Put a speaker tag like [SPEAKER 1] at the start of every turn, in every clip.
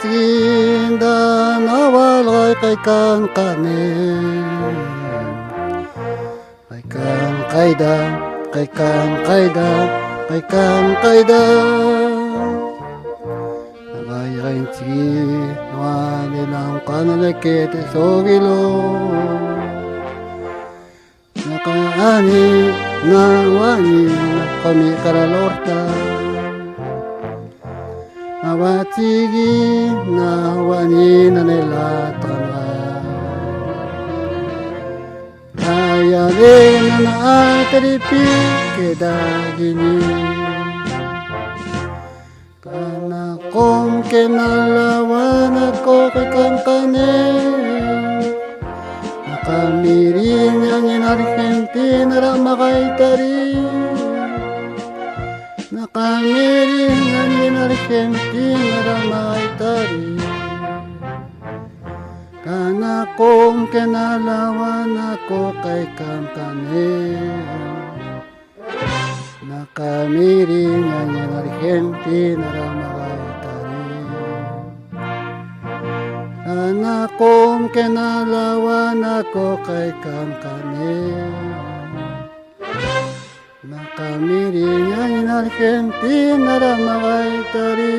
[SPEAKER 1] Tinda nawalay kay kang kanin, kay kang kayda, kay kang kayda, kay kang kayda. Nagayain si wanilang kanalakit sogilo, nakaani na wani kami karalorta. Awatigi na wani na nilatana, kaya rin na naataripi kedagini, kana kong kinalawan ako kay kankanin, nakamiring ang inargentina ramakay tarin. Nakamiring ang Argentina ramay tari, kana kong kinalawan ako kay kankanin. Nakamiring ang Argentina ramay tari, kana kong kinalawan ako kay kankanin. Nakamiring ang Argentina ramay tari.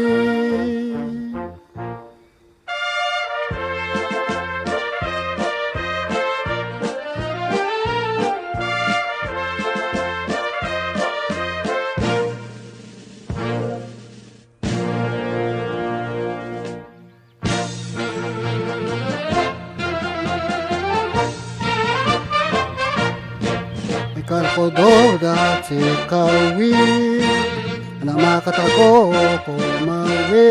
[SPEAKER 1] Karkododa sikawi, na makatako kumawi,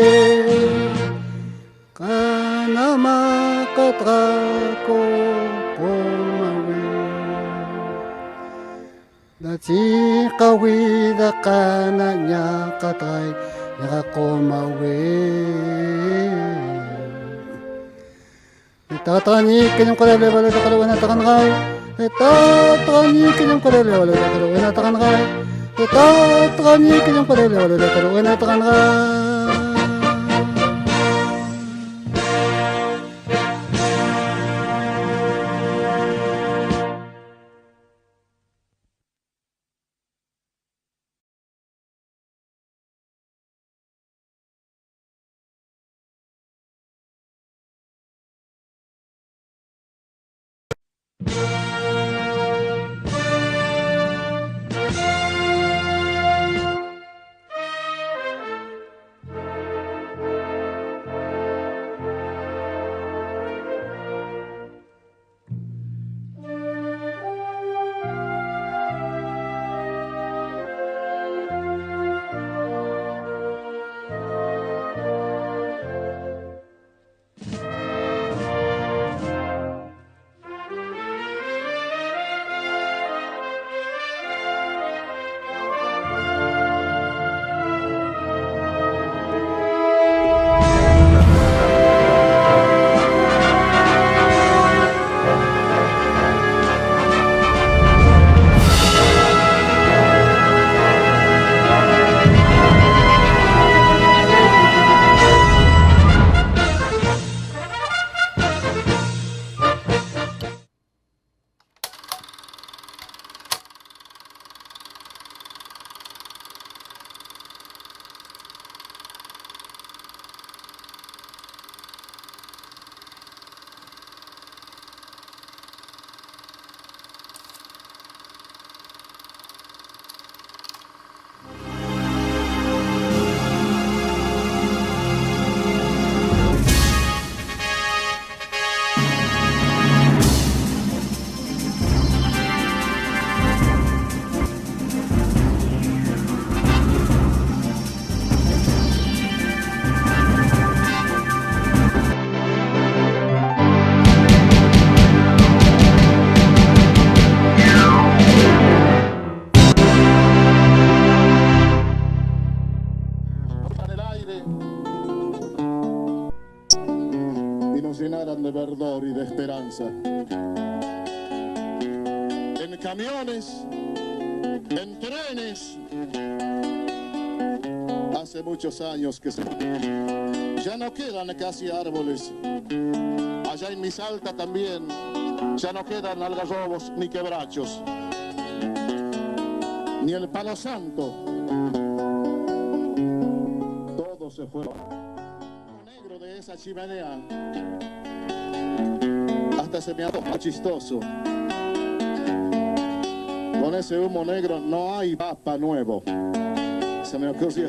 [SPEAKER 1] kana makatako kumawi. Dati kawi da kana nya katay nakakumawi. Itatanikin yung kalalawa na kalawan na takanakay. Itatanikin yung kalalawa na kalawan na takanakay. Itatanikin yung kalalawa na kalawan na takanakay.
[SPEAKER 2] aire y nos llenaran de verdor y de esperanza. En camiones, en trenes, hace muchos años que ya no quedan casi árboles. Allá en mi Salta también ya no quedan algarrobos ni quebrachos, ni el palo santo. Todo se fue. El negro de esa chimenea hasta se me antoja chistoso. Con ese humo negro no hay papa nuevo. Se me ocurrió.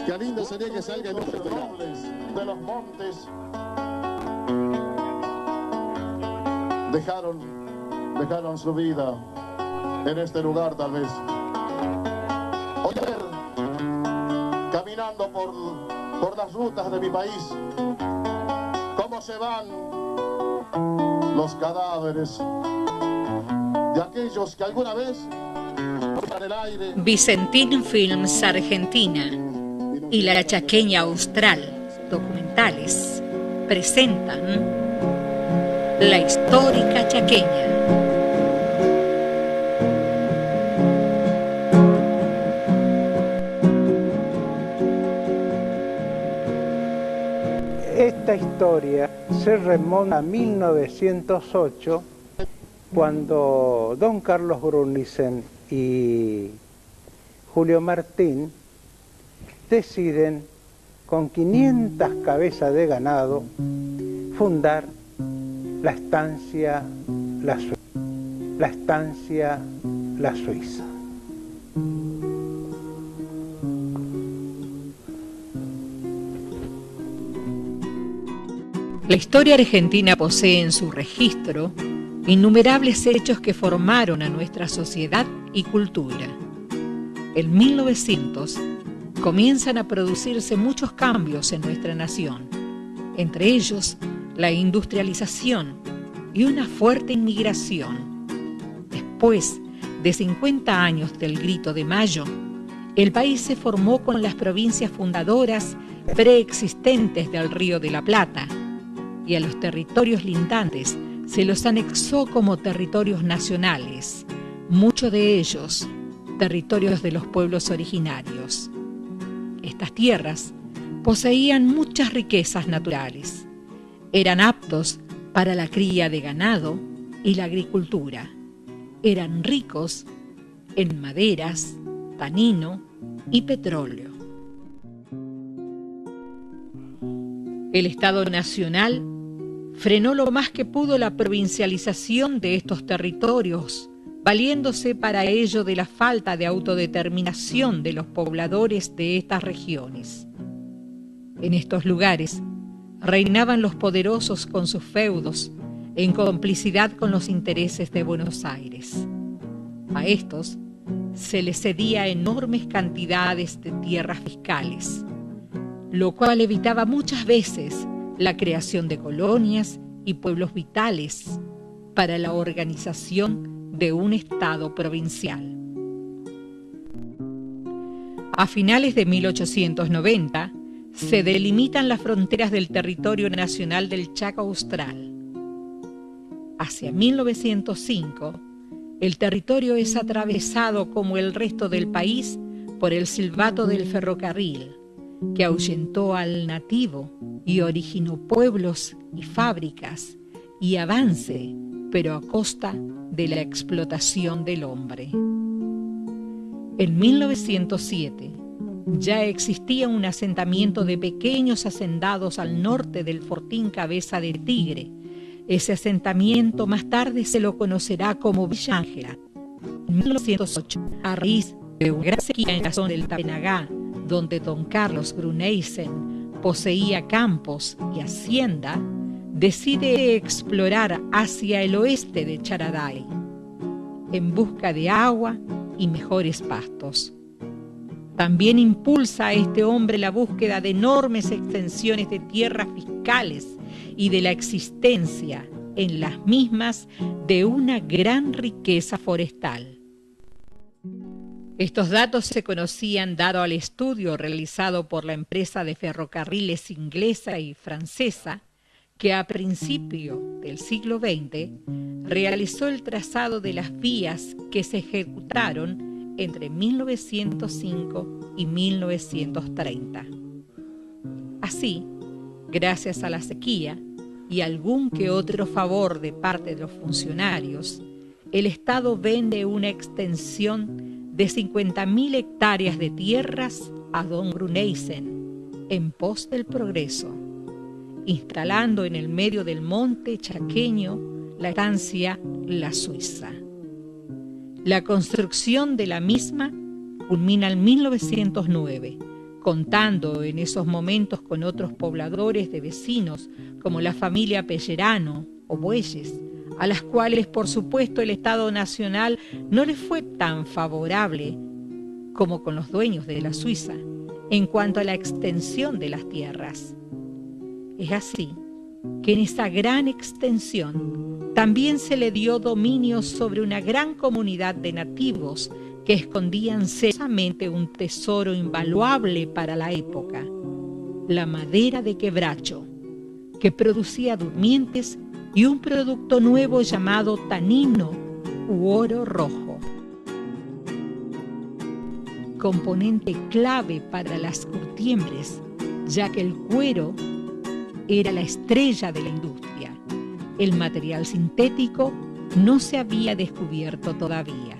[SPEAKER 2] Qué lindo sería que salga en los robles de los montes. Dejaron su vida en este lugar tal vez. Oye, caminando por las rutas de mi país, cómo se van los cadáveres de aquellos que alguna vez en el aire.
[SPEAKER 3] Vicentín Films Argentina y La Chaqueña Austral Documentales presentan La Histórica Chaqueña.
[SPEAKER 4] Esta historia se remonta a 1908, cuando don Carlos Grunicen y Julio Martín deciden, con 500 cabezas de ganado, fundar la estancia La Suiza.
[SPEAKER 3] La historia argentina posee en su registro innumerables hechos que formaron a nuestra sociedad y cultura. En 1900 comienzan a producirse muchos cambios en nuestra nación, entre ellos la industrialización y una fuerte inmigración. Después de 50 años del Grito de Mayo, el país se formó con las provincias fundadoras preexistentes del Río de la Plata, y a los territorios lindantes se los anexó como territorios nacionales, muchos de ellos territorios de los pueblos originarios. Estas tierras poseían muchas riquezas naturales, eran aptos para la cría de ganado y la agricultura, eran ricos en maderas, tanino y petróleo. El Estado Nacional frenó lo más que pudo la provincialización de estos territorios, valiéndose para ello de la falta de autodeterminación de los pobladores de estas regiones. En estos lugares reinaban los poderosos con sus feudos, en complicidad con los intereses de Buenos Aires. A estos se les cedía enormes cantidades de tierras fiscales, lo cual evitaba muchas veces la creación de colonias y pueblos vitales para la organización de un Estado provincial. A finales de 1890 se delimitan las fronteras del territorio nacional del Chaco Austral. Hacia 1905, el territorio es atravesado como el resto del país por el silbato del ferrocarril, que ahuyentó al nativo y originó pueblos y fábricas y avance, pero a costa de la explotación del hombre. En 1907 ya existía un asentamiento de pequeños hacendados al norte del fortín Cabeza de Tigre. Ese asentamiento más tarde se lo conocerá como Villa Ángela. En 1908, a raíz de una gran sequía en la zona del Tapenagá, donde don Carlos Gruneisen poseía campos y hacienda, decide explorar hacia el oeste de Charaday, en busca de agua y mejores pastos. También impulsa a este hombre la búsqueda de enormes extensiones de tierras fiscales y de la existencia en las mismas de una gran riqueza forestal. Estos datos se conocían dado al estudio realizado por la empresa de ferrocarriles inglesa y francesa, que a principio del siglo XX realizó el trazado de las vías que se ejecutaron entre 1905 y 1930. Así, gracias a la sequía y algún que otro favor de parte de los funcionarios, el Estado vende una extensión de 50.000 hectáreas de tierras a don Bruneysen en pos del progreso, instalando en el medio del monte chaqueño la estancia La Suiza. La construcción de la misma culmina en 1909, contando en esos momentos con otros pobladores de vecinos como la familia Pellerano o Bueyes, a las cuales por supuesto el Estado Nacional no les fue tan favorable como con los dueños de la Suiza en cuanto a la extensión de las tierras. Es así que en esa gran extensión también se le dio dominio sobre una gran comunidad de nativos que escondían celosamente un tesoro invaluable para la época, la madera de quebracho, que producía durmientes y un producto nuevo llamado tanino u oro rojo, componente clave para las curtiembres, ya que el cuero era la estrella de la industria. El material sintético no se había descubierto todavía.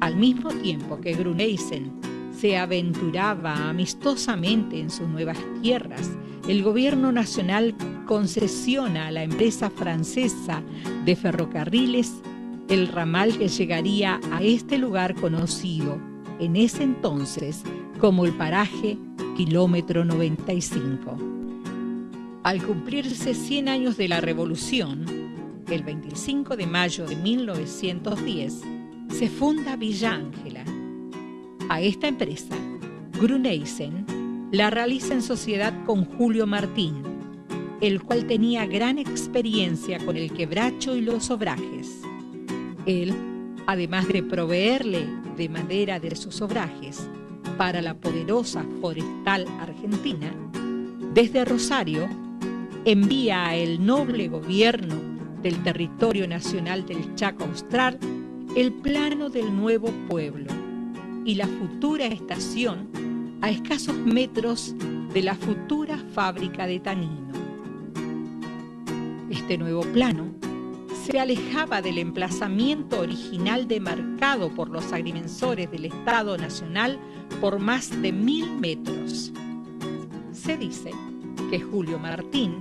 [SPEAKER 3] Al mismo tiempo que Bruneysen se aventuraba amistosamente en sus nuevas tierras, el gobierno nacional concesiona a la empresa francesa de ferrocarriles el ramal que llegaría a este lugar conocido en ese entonces como el paraje Kilómetro 95. Al cumplirse 100 años de la Revolución, el 25 de mayo de 1910, se funda Villa Ángela. A esta empresa, Bruneysen la realiza en sociedad con Julio Martín, el cual tenía gran experiencia con el quebracho y los obrajes. Él, además de proveerle de madera de sus obrajes para la poderosa forestal argentina, desde Rosario envía al noble gobierno del territorio nacional del Chaco Austral el plano del nuevo pueblo y la futura estación a escasos metros de la futura fábrica de tanino. Este nuevo plano se alejaba del emplazamiento original demarcado por los agrimensores del Estado Nacional por más de 1000 metros. Se dice que Julio Martín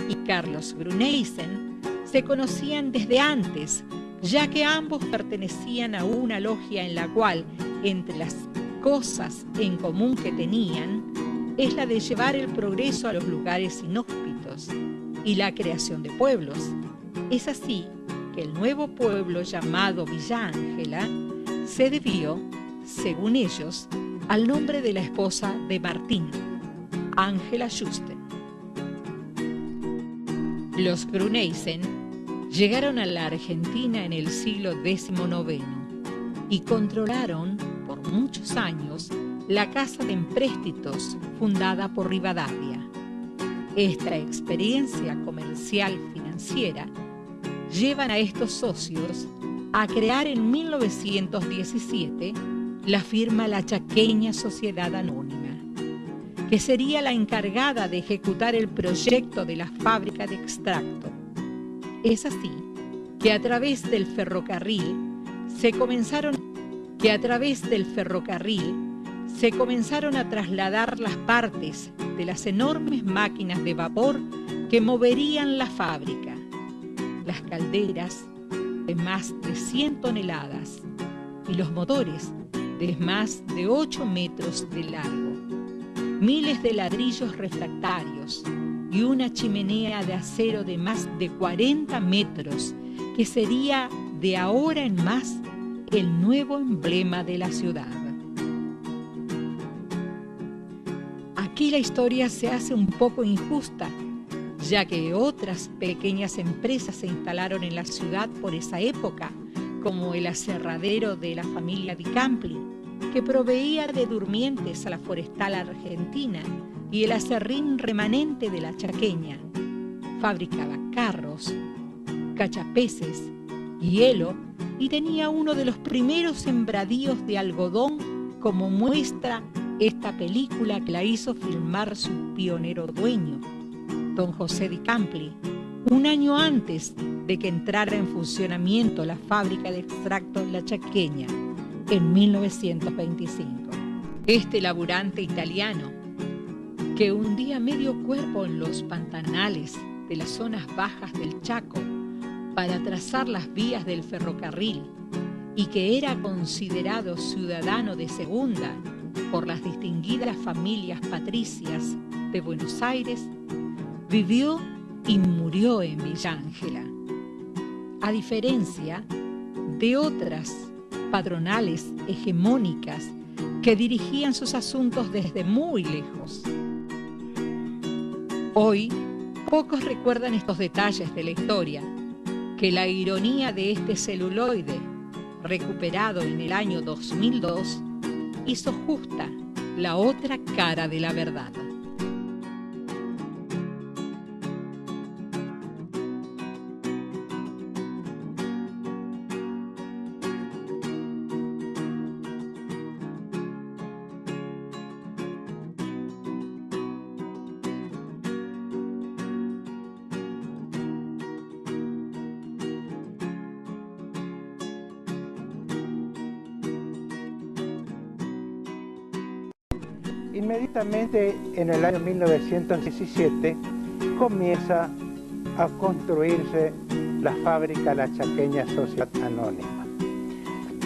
[SPEAKER 3] y Carlos Bruneysen se conocían desde antes, ya que ambos pertenecían a una logia en la cual, entre las cosas en común que tenían, es la de llevar el progreso a los lugares inhóspitos y la creación de pueblos. Es así que el nuevo pueblo llamado Villa Ángela se debió, según ellos, al nombre de la esposa de Martín, Ángela Juste. Los Bruneysen llegaron a la Argentina en el siglo XIX y controlaron por muchos años la Casa de Empréstitos fundada por Rivadavia. Esta experiencia comercial financiera llevan a estos socios a crear en 1917 la firma La Chaqueña Sociedad Anónima, que sería la encargada de ejecutar el proyecto de la fábrica de extracto. Es así que a través del ferrocarril se comenzaron a trasladar las partes de las enormes máquinas de vapor que moverían la fábrica, las calderas de más de 100 toneladas y los motores de más de 8 metros de largo, miles de ladrillos refractarios y una chimenea de acero de más de 40 metros que sería de ahora en más el nuevo emblema de la ciudad. Aquí la historia se hace un poco injusta, ya que otras pequeñas empresas se instalaron en la ciudad por esa época, como el aserradero de la familia Di Campli, que proveía de durmientes a la forestal argentina, y el aserrín remanente de la Chaqueña. Fabricaba carros, cachapeces, hielo, y tenía uno de los primeros sembradíos de algodón, como muestra esta película que la hizo filmar su pionero dueño, don José Di Campli, un año antes de que entrara en funcionamiento la fábrica de extractos La Chaqueña, en 1925. Este laburante italiano, que hundía medio cuerpo en los pantanales de las zonas bajas del Chaco para trazar las vías del ferrocarril, y que era considerado ciudadano de segunda por las distinguidas familias patricias de Buenos Aires, vivió y murió en Villa Ángela, a diferencia de otras patronales hegemónicas que dirigían sus asuntos desde muy lejos. Hoy, pocos recuerdan estos detalles de la historia, que la ironía de este celuloide, recuperado en el año 2002, hizo justa la otra cara de la verdad.
[SPEAKER 4] Inmediatamente en el año 1917 comienza a construirse la fábrica La Chaqueña Sociedad Anónima.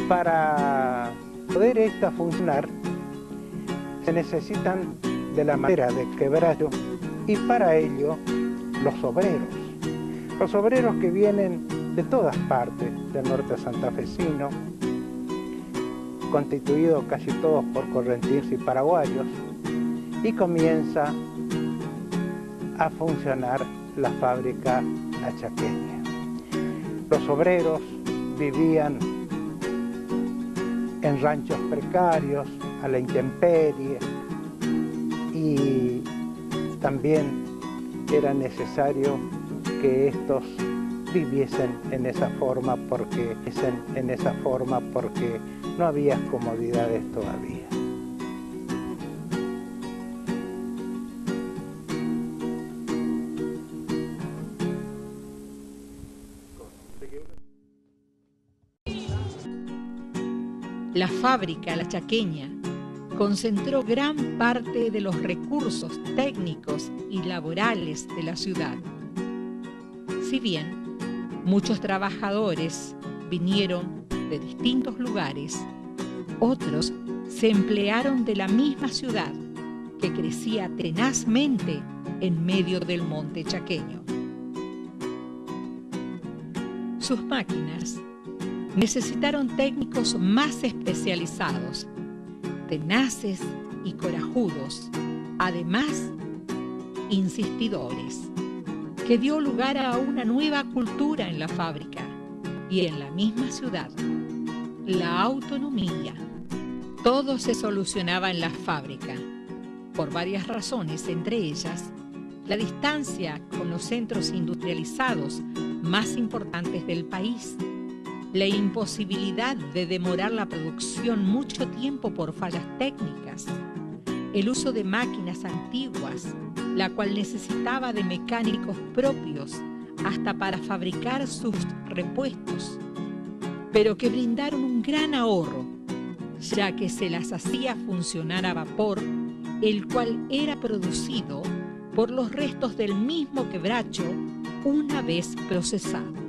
[SPEAKER 4] Para poder esta funcionar se necesitan de la madera de quebracho, y para ello los obreros que vienen de todas partes del norte santafesino, constituidos casi todos por correntinos y paraguayos, y comienza a funcionar la fábrica La Chaqueña. Los obreros vivían en ranchos precarios, a la intemperie, y también era necesario que estos viviesen en esa forma porque no había comodidades todavía.
[SPEAKER 3] La fábrica La Chaqueña concentró gran parte de los recursos técnicos y laborales de la ciudad. Si bien muchos trabajadores vinieron de distintos lugares, otros se emplearon de la misma ciudad, que crecía tenazmente en medio del monte chaqueño. Sus máquinas necesitaron técnicos más especializados, tenaces y corajudos, además insistidores, que dio lugar a una nueva cultura en la fábrica y en la misma ciudad: la autonomía. Todo se solucionaba en la fábrica, por varias razones, entre ellas la distancia con los centros industrializados más importantes del país, la imposibilidad de demorar la producción mucho tiempo por fallas técnicas, el uso de máquinas antiguas, la cual necesitaba de mecánicos propios hasta para fabricar sus repuestos, pero que brindaron un gran ahorro, ya que se las hacía funcionar a vapor, el cual era producido por los restos del mismo quebracho una vez procesado.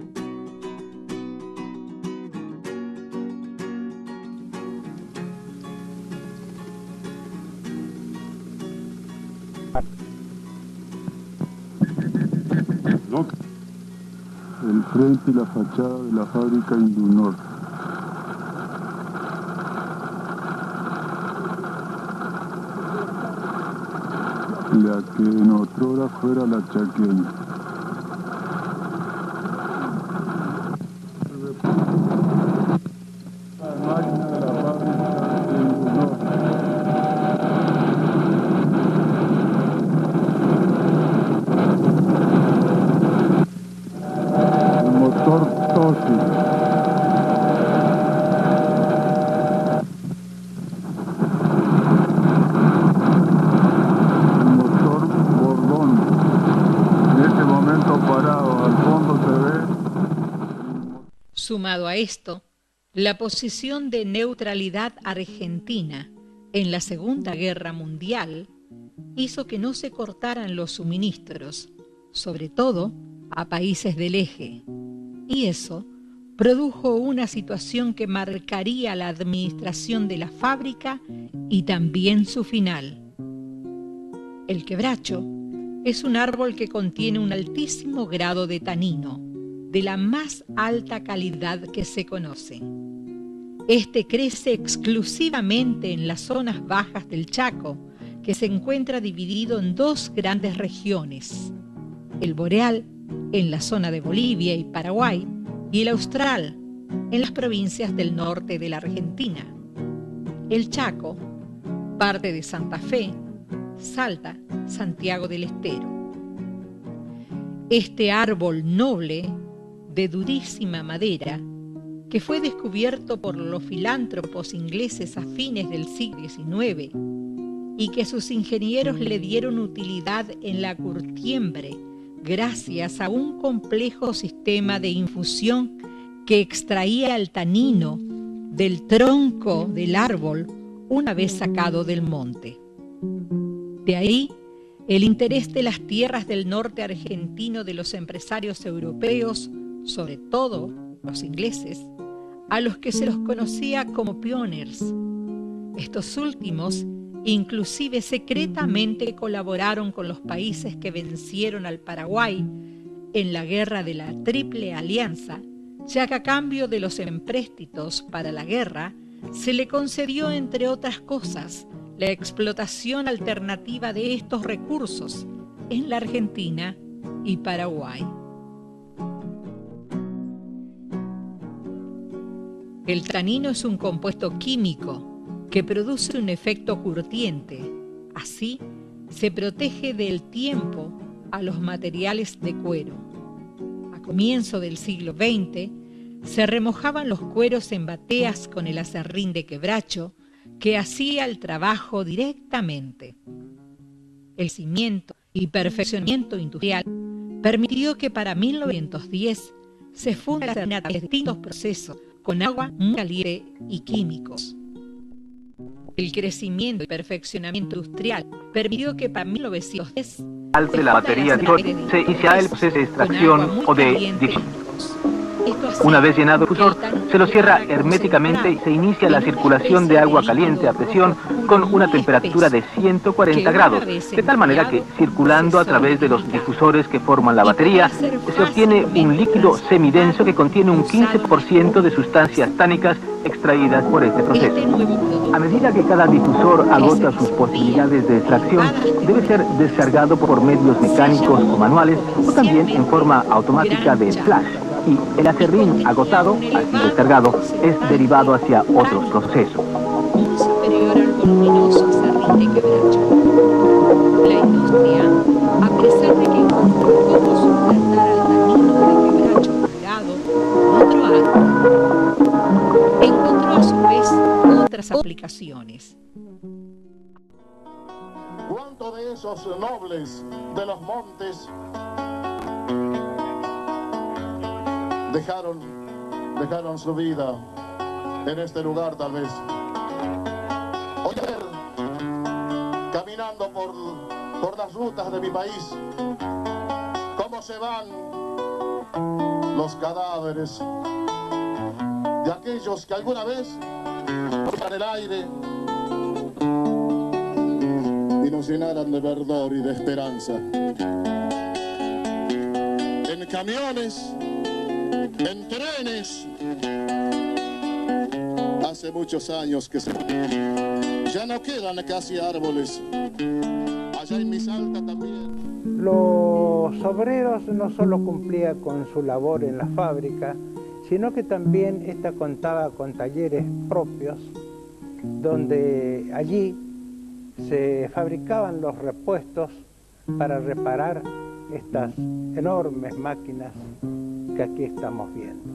[SPEAKER 5] El frente y la fachada de la fábrica Indunor. La que en otrora fuera La Chaqueña.
[SPEAKER 3] Sumado a esto, la posición de neutralidad argentina en la Segunda Guerra Mundial hizo que no se cortaran los suministros, sobre todo a países del eje, y eso produjo una situación que marcaría la administración de la fábrica y también su final. El quebracho es un árbol que contiene un altísimo grado de tanino, de la más alta calidad que se conoce. Este crece exclusivamente en las zonas bajas del Chaco, que se encuentra dividido en dos grandes regiones: el boreal, en la zona de Bolivia y Paraguay, y el austral, en las provincias del norte de la Argentina. El Chaco, parte de Santa Fe, Salta, Santiago del Estero. Este árbol noble, de durísima madera, que fue descubierto por los filántropos ingleses a fines del siglo XIX y que sus ingenieros le dieron utilidad en la curtiembre gracias a un complejo sistema de infusión que extraía el tanino del tronco del árbol una vez sacado del monte. De ahí el interés de las tierras del norte argentino de los empresarios europeos, sobre todo los ingleses, a los que se los conocía como pioneers. Estos últimos inclusive secretamente colaboraron con los países que vencieron al Paraguay en la guerra de la Triple Alianza, ya que a cambio de los empréstitos para la guerra se le concedió, entre otras cosas, la explotación alternativa de estos recursos en la Argentina y Paraguay. El tanino es un compuesto químico que produce un efecto curtiente. Así se protege del tiempo a los materiales de cuero. A comienzo del siglo XX se remojaban los cueros en bateas con el aserrín de quebracho que hacía el trabajo directamente. El crecimiento y perfeccionamiento industrial permitió que para 1910 se funda la aserrín a través de distintos procesos con agua muy caliente y químicos. El crecimiento y perfeccionamiento industrial permitió que para 1910
[SPEAKER 6] de la batería se inicia el proceso de extracción o de difusión. Una vez llenado el difusor, se lo cierra herméticamente y se inicia la circulación de agua caliente a presión con una temperatura de 140 grados, de tal manera que, circulando a través de los difusores que forman la batería, se obtiene un líquido semidenso que contiene un 15% de sustancias tánicas extraídas por este proceso. A medida que cada difusor agota sus posibilidades de extracción, debe ser descargado por medios mecánicos o manuales, o también en forma automática de flash. Y el aserrín agotado, así descargado, es derivado hacia otros procesos.
[SPEAKER 3] Muy superior al voluminoso aserrín de quebracho. La industria, a pesar de que encontró cómo suplantar al tanino de quebracho pegado otro árbol, encontró a su vez otras aplicaciones.
[SPEAKER 2] ¿Cuántos de esos nobles de los montes dejaron su vida en este lugar, tal vez? Ayer, caminando por las rutas de mi país, cómo se van los cadáveres de aquellos que alguna vez tocan el aire y nos llenaran de verdor y de esperanza. En camiones, en trenes, hace muchos años que ya no quedan casi árboles. Allá en mi Salta también.
[SPEAKER 4] Los obreros no solo cumplían con su labor en la fábrica, sino que también esta contaba con talleres propios, donde allí se fabricaban los repuestos para reparar estas enormes máquinas que aquí estamos viendo.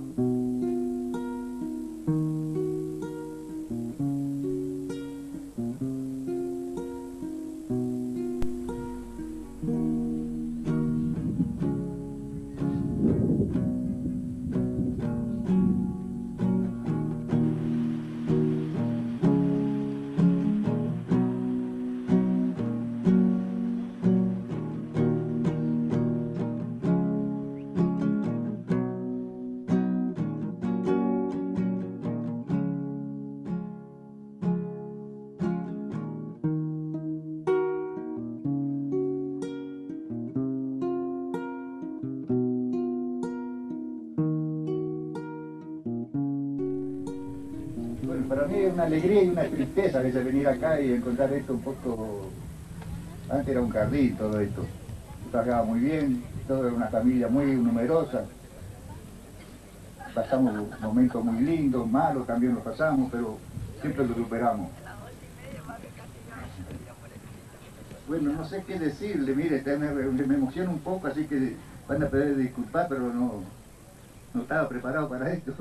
[SPEAKER 7] es una alegría y una tristeza que se venir acá y encontrar esto un poco... Antes era un jardín todo esto. Se trabajaba muy bien, todo era una familia muy numerosa. Pasamos momentos muy lindos, malos también los pasamos, pero siempre lo superamos. Bueno, no sé qué decirle, mire, me emociona un poco, así que van a poder disculpar, pero no estaba preparado para esto.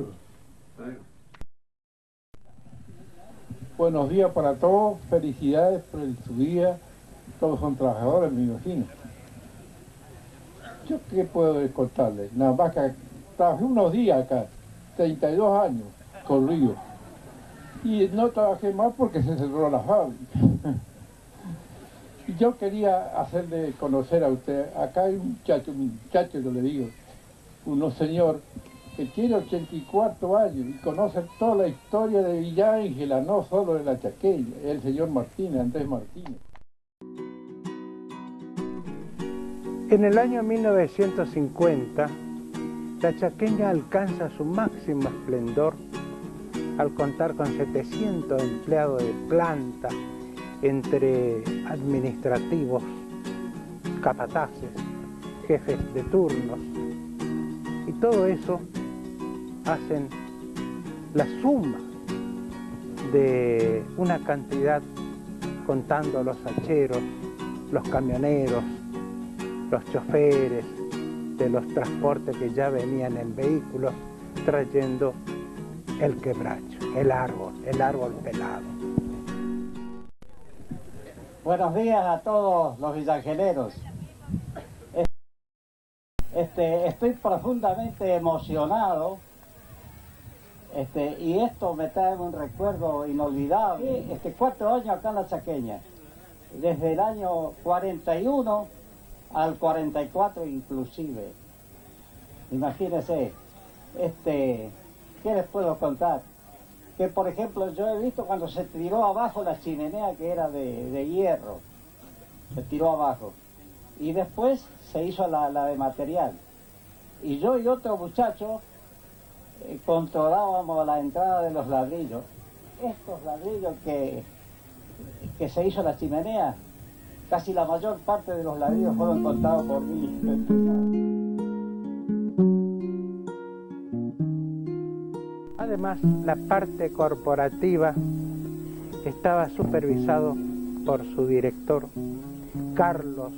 [SPEAKER 8] Buenos días para todos, felicidades por su día, todos son trabajadores, me imagino. ¿Yo qué puedo contarles? Nada más que trabajé unos días acá, 32 años, corrido. Y no trabajé más porque se cerró la fábrica. Y yo quería hacerle conocer a usted, acá hay un muchacho yo le digo, un señor que tiene 84 años y conoce toda la historia de Villa Ángela, no solo de la Chaqueña, el señor Martínez, Andrés Martínez.
[SPEAKER 4] En el año 1950, la Chaqueña alcanza su máximo esplendor al contar con 700 empleados de planta, entre administrativos, capataces, jefes de turnos, y todo eso hacen la suma de una cantidad, contando los hacheros, los camioneros, los choferes de los transportes que ya venían en vehículos trayendo el quebracho, el árbol pelado.
[SPEAKER 9] Buenos días a todos los villangeleros. Estoy profundamente emocionado y esto me trae un recuerdo inolvidable. 4 años acá en la Chaqueña, desde el año 41 al 44 inclusive. Imagínense, ¿qué les puedo contar? Que por ejemplo yo he visto cuando se tiró abajo la chimenea que era de hierro, se tiró abajo y después se hizo la de material, y yo y otro muchacho controlábamos la entrada de los ladrillos. Estos ladrillos que se hizo la chimenea, casi la mayor parte de los ladrillos fueron contados por mí.
[SPEAKER 4] Además, la parte corporativa estaba supervisado por su director, Carlos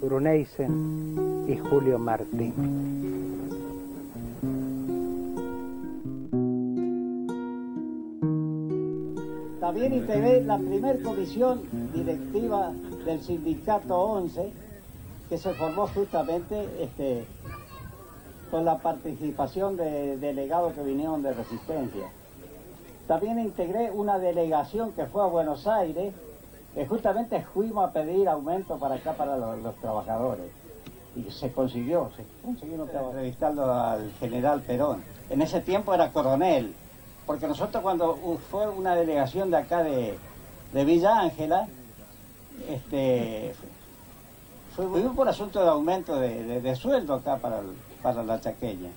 [SPEAKER 4] Bruneisen y Julio Martín.
[SPEAKER 9] También integré la primera comisión directiva del sindicato 11, que se formó justamente con la participación de delegados que vinieron de Resistencia. También integré una delegación que fue a Buenos Aires, que justamente fuimos a pedir aumento para acá, para los trabajadores. Y se consiguió entrevistando al general Perón. En ese tiempo era coronel, porque nosotros cuando fue una delegación de acá de Villa Ángela, fuimos por asunto de aumento de sueldo acá para la Chaqueña.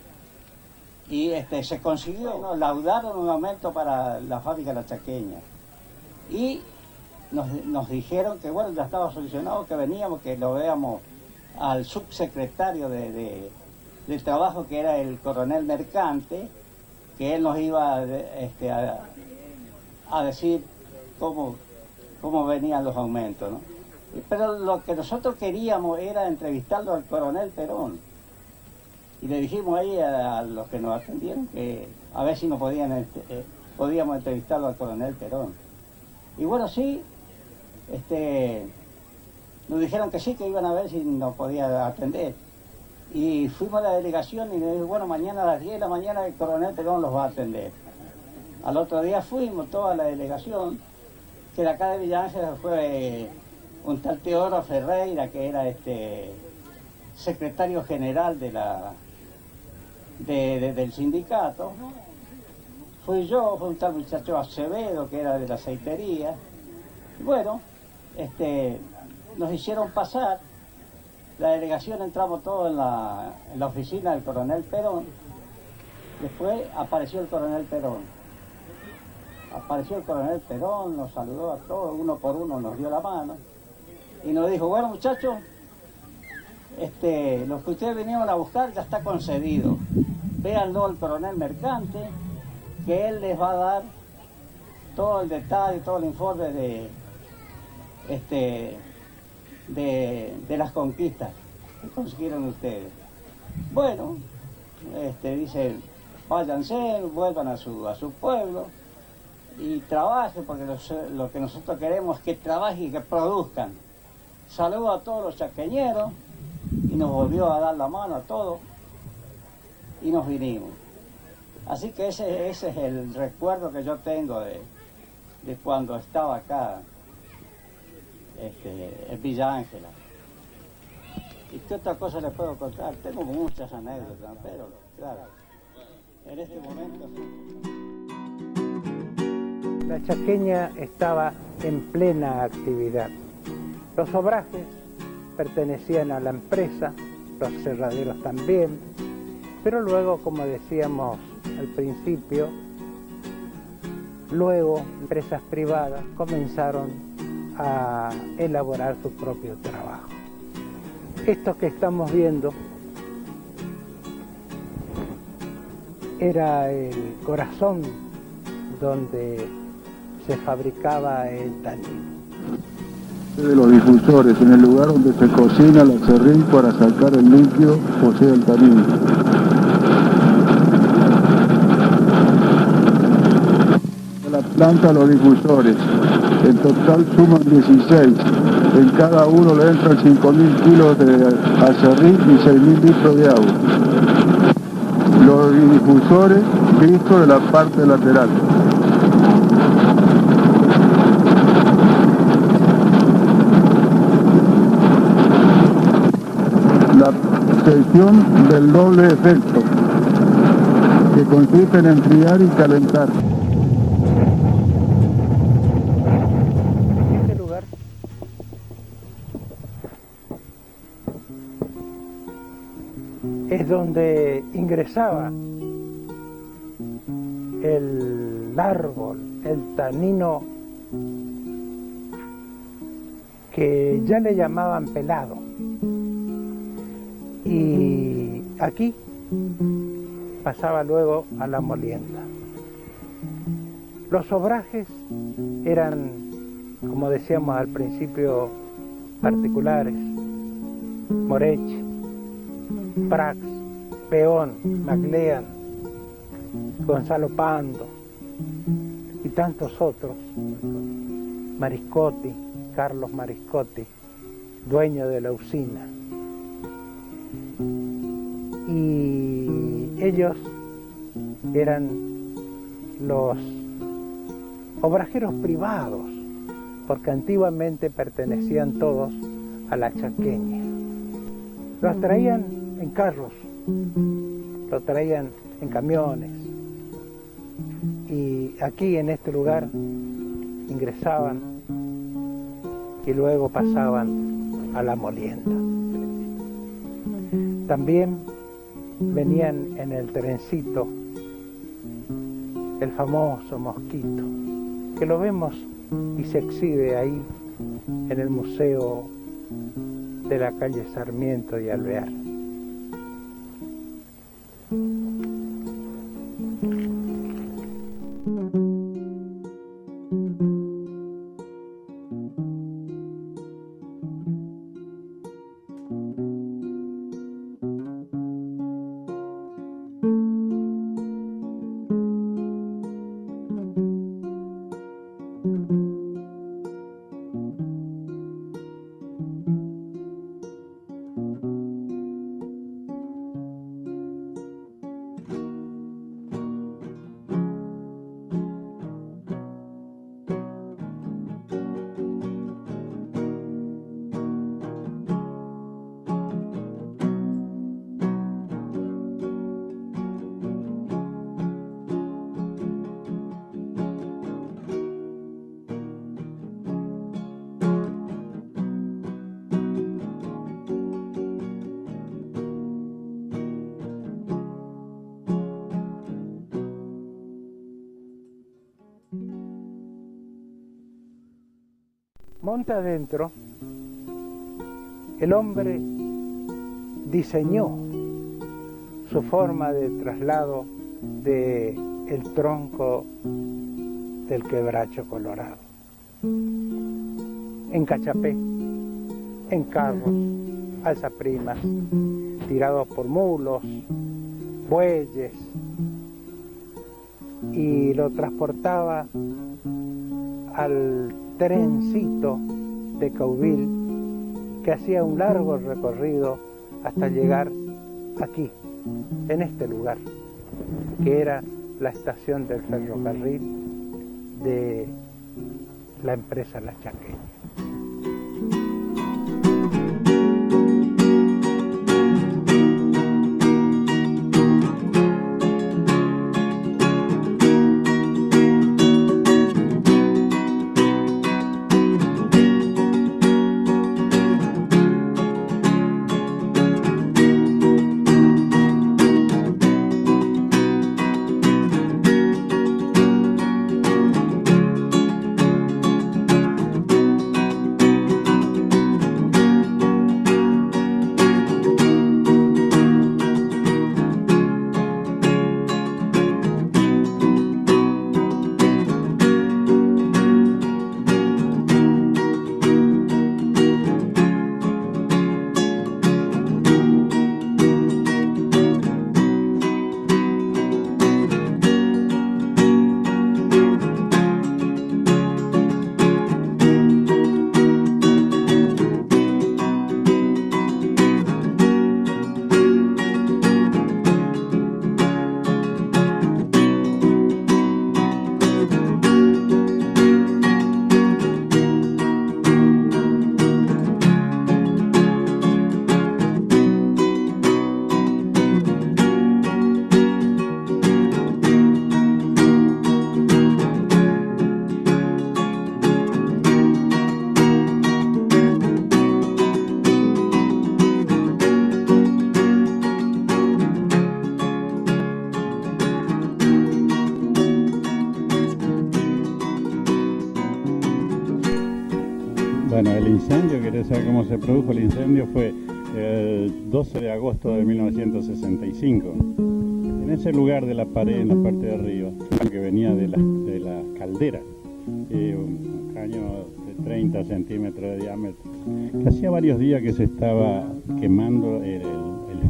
[SPEAKER 9] Y se consiguió, nos laudaron un aumento para la fábrica de la Chaqueña. Y nos dijeron que bueno, ya estaba solucionado, que veníamos, que lo veamos al subsecretario de trabajo, que era el coronel Mercante, que él nos iba a decir cómo venían los aumentos, ¿no? Pero lo que nosotros queríamos era entrevistarlo al coronel Perón. Y le dijimos ahí a los que nos atendieron que a ver si podíamos entrevistarlo al coronel Perón. Y bueno, sí, nos dijeron que sí, que iban a ver si nos podía atender. Y fuimos a la delegación y le dije, bueno, mañana a las 10 de la mañana el coronel Perón los va a atender. Al otro día fuimos toda la delegación, que de acá de Villa Ángela fue un tal Teodoro Ferreira, que era secretario general del sindicato. Fui yo, fue un tal muchacho Acevedo, que era de la aceitería. Y bueno, nos hicieron pasar. La delegación entramos todos en la oficina del coronel Perón. Después apareció el coronel Perón. apareció el coronel Perón, nos saludó a todos, uno por uno nos dio la mano y nos dijo, bueno muchachos, lo que ustedes vinieron a buscar ya está concedido. Véanlo al coronel Mercante, que él les va a dar todo el detalle, todo el informe de las conquistas que consiguieron ustedes. Bueno, dicen, váyanse, vuelvan a su pueblo y trabajen, porque lo que nosotros queremos es que trabajen y que produzcan. Saludo a todos los chaqueñeros y nos volvió a dar la mano a todos y nos vinimos. Así que ese es el recuerdo que yo tengo de cuando estaba acá en Villa Ángela. ¿Y qué otra cosa les puedo contar? Tengo muchas anécdotas, pero claro, en este momento sí.
[SPEAKER 4] La chaqueña estaba en plena actividad. Los obrajes pertenecían a la empresa, los cerraderos también, pero luego, como decíamos al principio, luego empresas privadas comenzaron a elaborar su propio trabajo. Esto que estamos viendo era el corazón donde se fabricaba el tanino.
[SPEAKER 5] De los difusores, en el lugar donde se cocina la aserrín para sacar el líquido, o sea el tanino. La planta los difusores, en total suman 16, en cada uno le entran 5.000 kilos de aserrín y 6.000 litros de agua. Los difusores vistos de la parte lateral. La sección del doble efecto, que consiste en enfriar y calentar.
[SPEAKER 4] Este lugar es donde ingresaba el árbol, el tanino, que ya le llamaban pelado. Y aquí pasaba luego a la molienda. Los obrajes eran, como decíamos al principio, particulares: Moreche, Prax, Peón, Maclean, Gonzalo Pando y tantos otros. Mariscotti, Carlos Mariscotti, dueño de la usina. Y ellos eran los obrajeros privados, porque antiguamente pertenecían todos a la chaqueña. Los traían en carros, los traían en camiones, y aquí en este lugar ingresaban y luego pasaban a la molienda. También venían en el trencito el famoso mosquito, que lo vemos y se exhibe ahí en el museo de la calle Sarmiento y Alvear. monte adentro, el hombre diseñó su forma de traslado del tronco del quebracho colorado. En cachapé, en carros, alzaprimas, tirados por mulos, bueyes, y lo transportaba al trencito de Cauville, que hacía un largo recorrido hasta llegar aquí, en este lugar, que era la estación del ferrocarril de la empresa La Chaqueña.
[SPEAKER 10] Bueno, el incendio, ¿querés saber cómo se produjo? El incendio fue el 12 de agosto de 1965. En ese lugar de la pared, en la parte de arriba, que venía de la caldera, un caño de 30 centímetros de diámetro, que hacía varios días que se estaba quemando el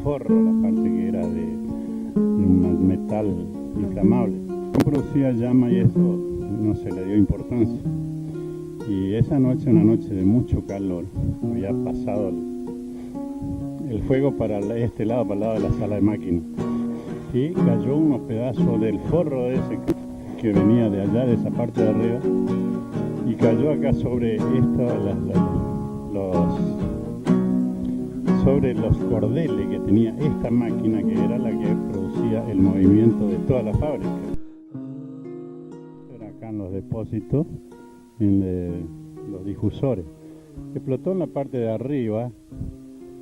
[SPEAKER 10] forro, la parte que era de un metal inflamable. Producía llama y eso no se le dio importancia. Y esa noche, una noche de mucho calor, había pasado el fuego para este lado, para el lado de la sala de máquinas. Y cayó unos pedazos del forro de ese que venía de allá, de esa parte de arriba, y cayó acá sobre sobre los cordeles que tenía esta máquina, que era la que producía el movimiento de toda la fábrica. Era acá en los depósitos, en los difusores. Explotó en la parte de arriba,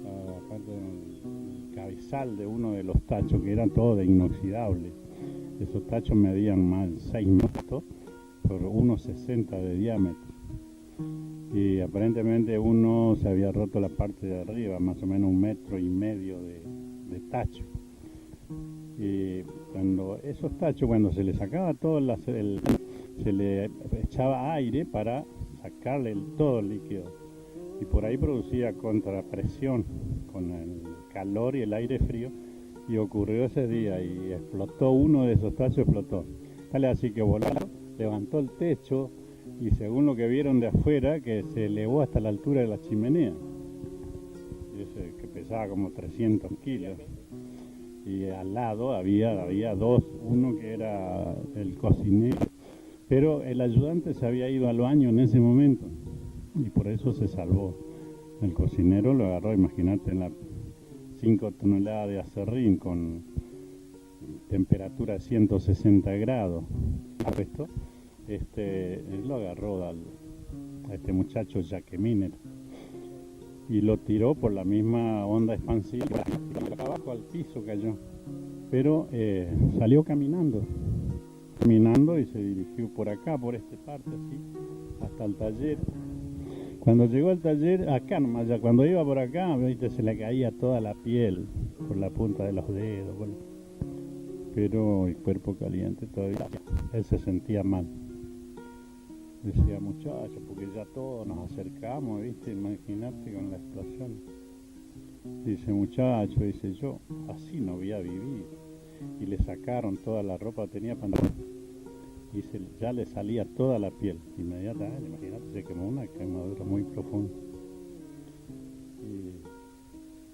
[SPEAKER 10] la parte del cabezal de uno de los tachos, que eran todos de inoxidable. Esos tachos medían más de 6 metros por 1,60 de diámetro. Y aparentemente uno se había roto la parte de arriba, más o menos 1,5 metros de tacho. Y cuando esos tachos, cuando se le sacaba todo se le echaba aire para sacarle todo el líquido, y por ahí producía contrapresión con el calor y el aire frío, y ocurrió ese día y explotó uno de esos tachos, explotó. Tal así que voló, levantó el techo, y según lo que vieron de afuera, que se elevó hasta la altura de la chimenea, y ese que pesaba como 300 kilos. Y al lado había dos, uno que era el cocinero, pero el ayudante se había ido al baño en ese momento y por eso se salvó. El cocinero lo agarró, imagínate, en las 5 toneladas de acerrín con temperatura de 160 grados. Él lo agarró a este muchacho Jacques Miner y lo tiró por la misma onda expansiva, abajo al piso cayó, pero salió caminando y se dirigió por acá, por esta parte así, hasta el taller, Cuando llegó al taller, acá nomás, ya cuando iba por acá, viste, se le caía toda la piel por la punta de los dedos, bueno. Pero el cuerpo caliente todavía, él se sentía mal. Decía, muchachos, porque ya todos nos acercamos, viste, imagínate con la explosión. Dice, muchacho, dice, yo así no voy a vivir. Y le sacaron toda la ropa, tenía pantalón. Y ya le salía toda la piel. Inmediatamente, imagínate, se quemó una quemadura muy profunda. Y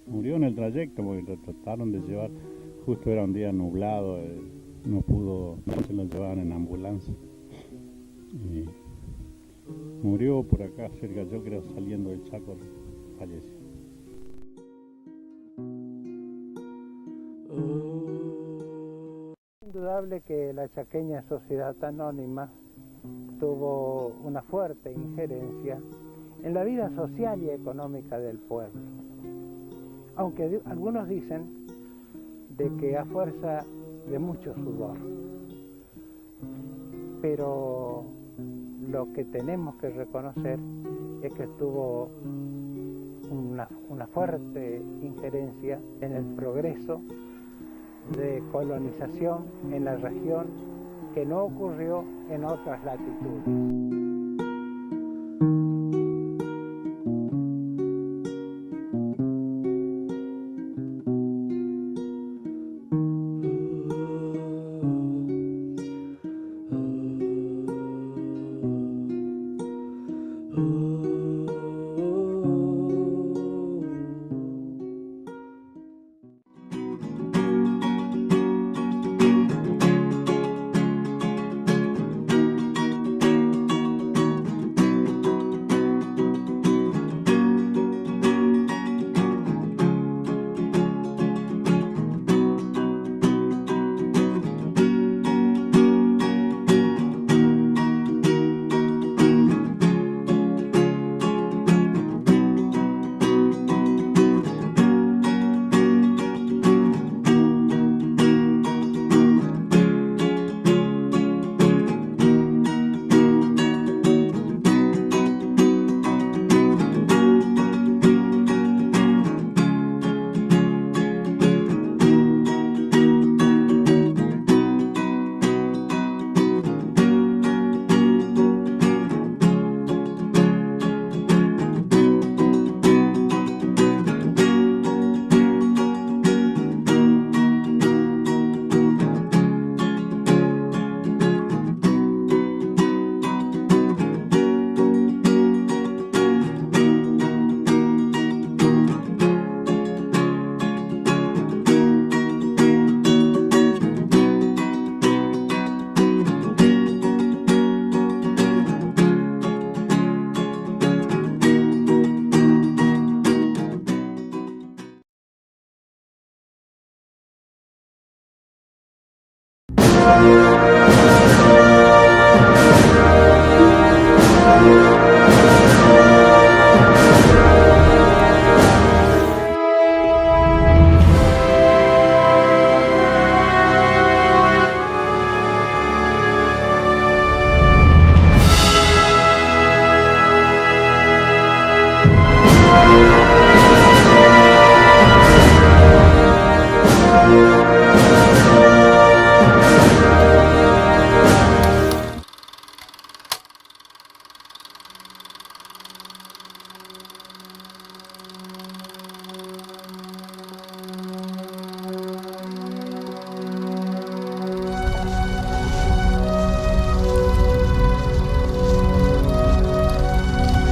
[SPEAKER 10] murió en el trayecto porque lo trataron de llevar, justo era un día nublado, no se lo llevaban en ambulancia. Y murió por acá cerca, yo creo, saliendo del Chaco, falleció.
[SPEAKER 4] Es indudable que la Chaqueña Sociedad Anónima tuvo una fuerte injerencia en la vida social y económica del pueblo. Aunque algunos dicen de que a fuerza de mucho sudor. Pero lo que tenemos que reconocer es que tuvo una fuerte injerencia en el progreso de colonización en la región que no ocurrió en otras latitudes.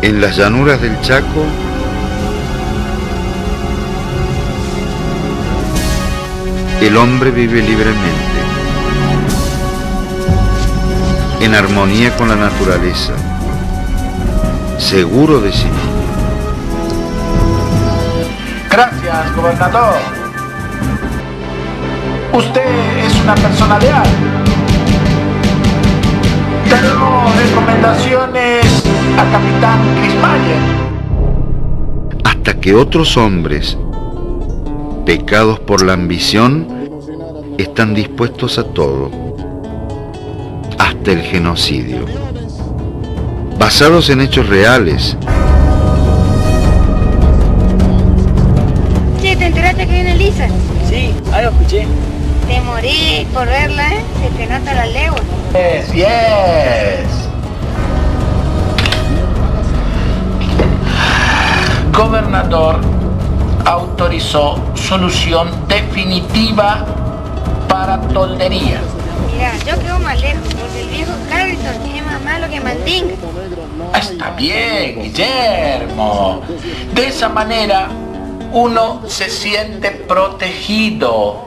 [SPEAKER 11] En las llanuras del Chaco, el hombre vive libremente, en armonía con la naturaleza, seguro de sí mismo.
[SPEAKER 12] Gracias, gobernador. Usted es una persona leal. Tenemos recomendaciones a Capitán Chris Mayer.
[SPEAKER 11] Hasta que otros hombres, pecados por la ambición, están dispuestos a todo, hasta el genocidio. Basados en hechos reales,
[SPEAKER 13] morir por verla, ¿eh? Se te nota la legua.
[SPEAKER 12] Yes. Gobernador autorizó solución definitiva para toldería.
[SPEAKER 13] Mira, yo quedo más lejos, porque el viejo Carrington es más malo que Mandinga.
[SPEAKER 12] Está bien, Guillermo. De esa manera uno se siente protegido.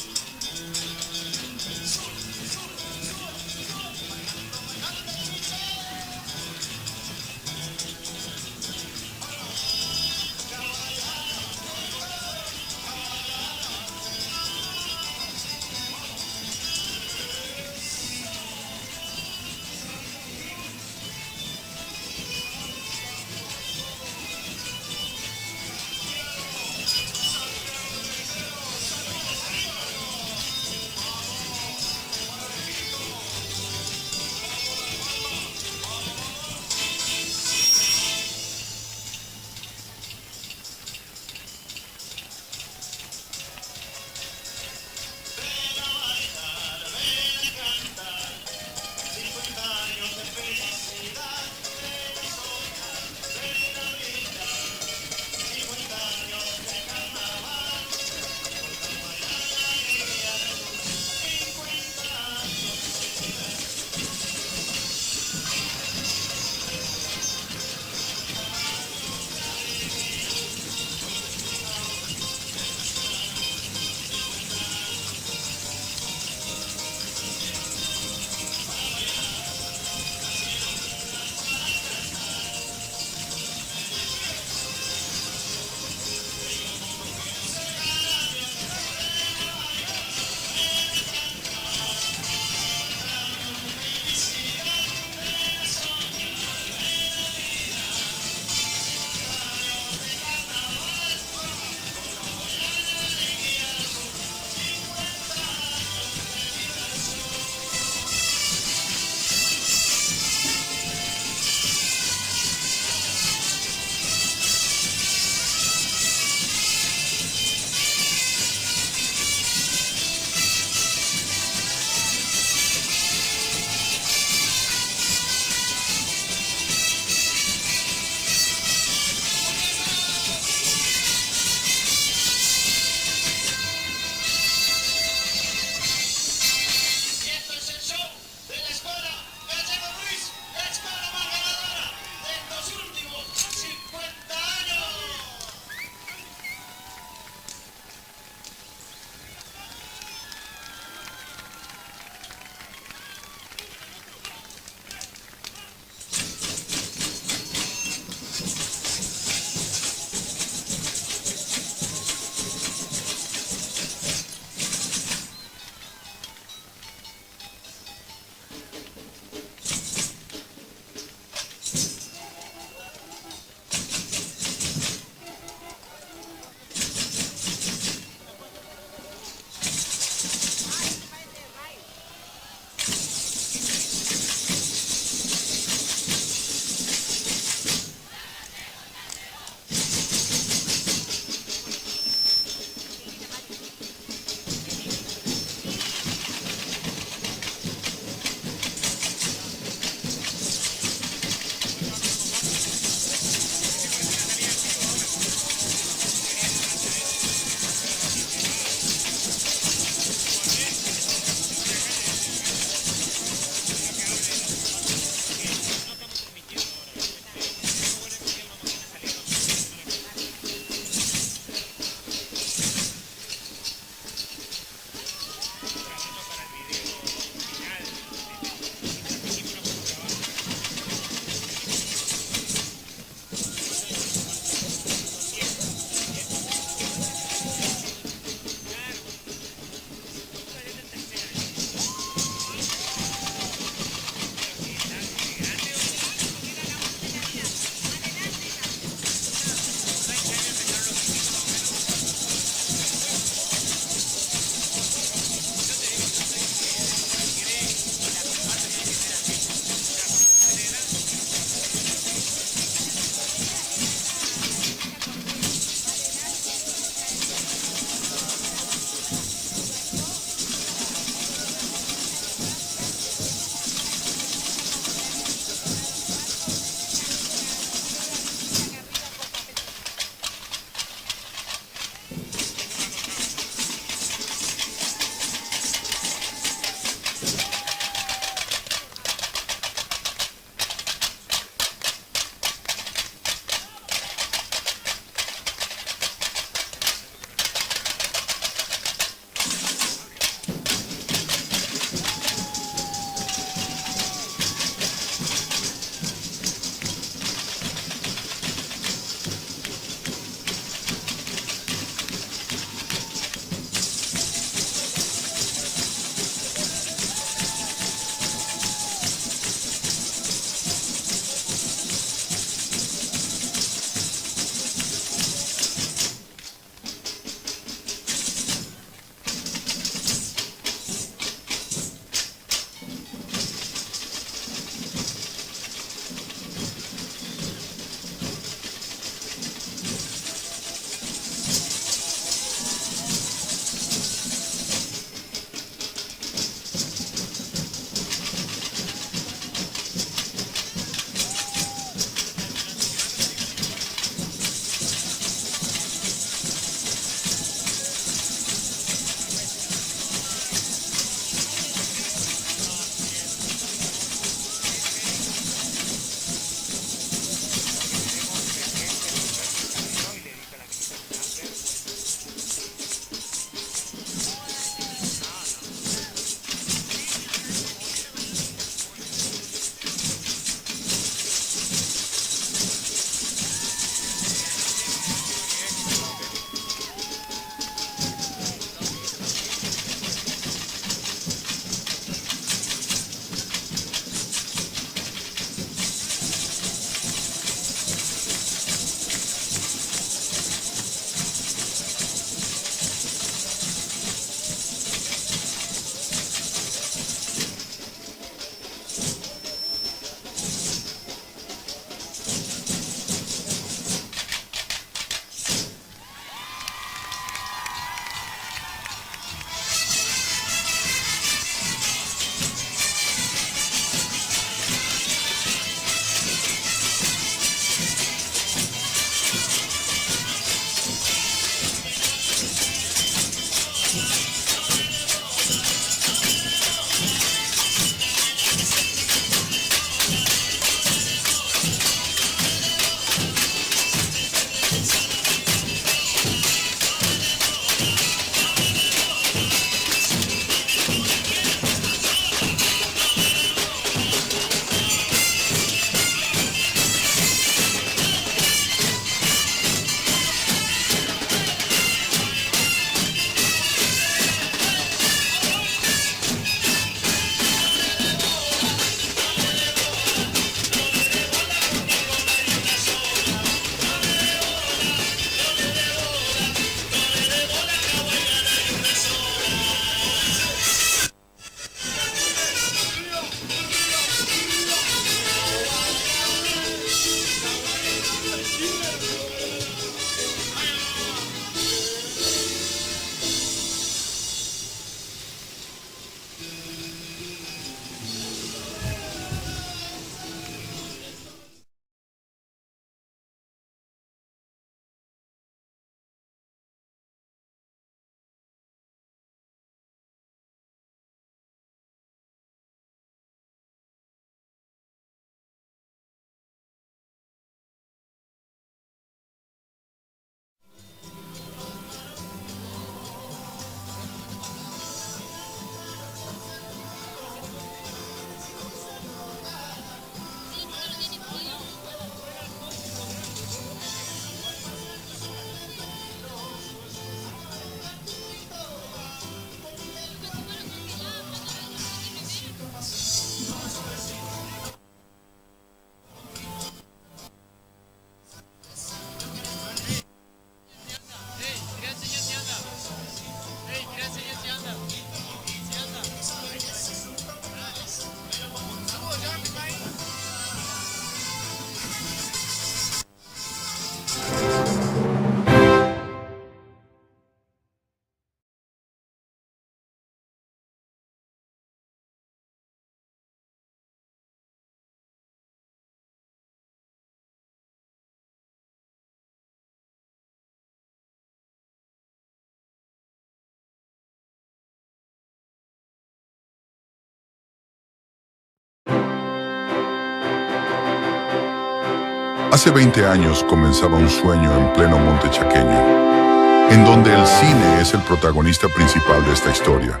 [SPEAKER 14] Hace 20 años comenzaba un sueño en pleno monte chaqueño, en donde el cine es el protagonista principal de esta historia.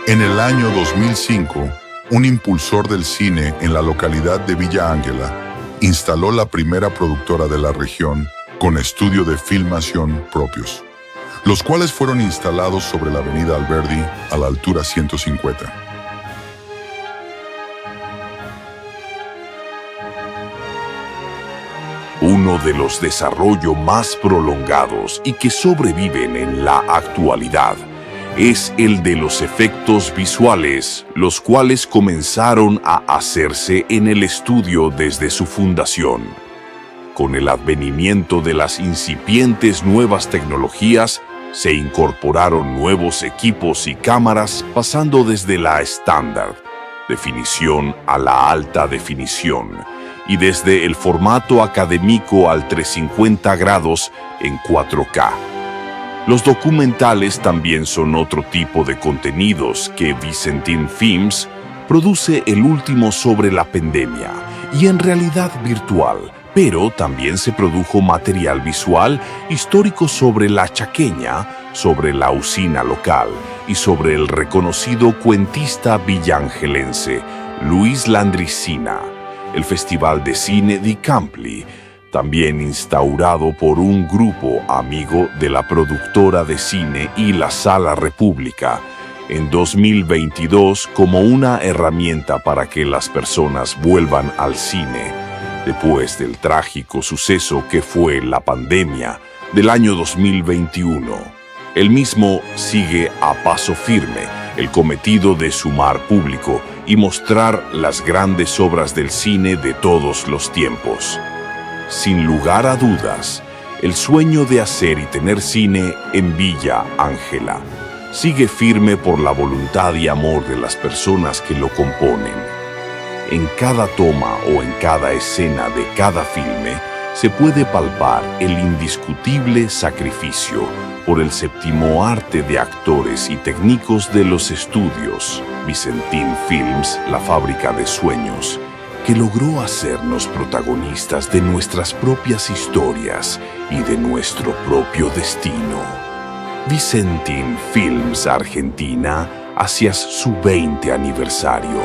[SPEAKER 14] En el año 2005, un impulsor del cine en la localidad de Villa Ángela instaló la primera productora de la región con estudio de filmación propios, los cuales fueron instalados sobre la avenida Alberdi a la altura 150.
[SPEAKER 15] Uno de los desarrollos más prolongados y que sobreviven en la actualidad es el de los efectos visuales, los cuales comenzaron a hacerse en el estudio desde su fundación. Con el advenimiento de las incipientes nuevas tecnologías, se incorporaron nuevos equipos y cámaras pasando desde la estándar definición a la alta definición y desde el formato académico al 350 grados en 4K. Los documentales también son otro tipo de contenidos que Vicentín Films produce, el último sobre la pandemia y en realidad virtual, pero también se produjo material visual histórico sobre la chaqueña, sobre la usina local y sobre el reconocido cuentista villangelense Luis Landricina. El Festival de Cine di Campli, también instaurado por un grupo amigo de la productora de cine y la Sala República, en 2022 como una herramienta para que las personas vuelvan al cine, después del trágico suceso que fue la pandemia del año 2021. El mismo sigue a paso firme el cometido de sumar público y mostrar las grandes obras del cine de todos los tiempos. Sin lugar a dudas, el sueño de hacer y tener cine en Villa Ángela sigue firme por la voluntad y amor de las personas que lo componen. En cada toma o en cada escena de cada filme se puede palpar el indiscutible sacrificio por el séptimo arte de actores y técnicos de los estudios Vicentín Films, la fábrica de sueños, que logró hacernos protagonistas de nuestras propias historias y de nuestro propio destino. Vicentín Films Argentina hacia su 20 aniversario.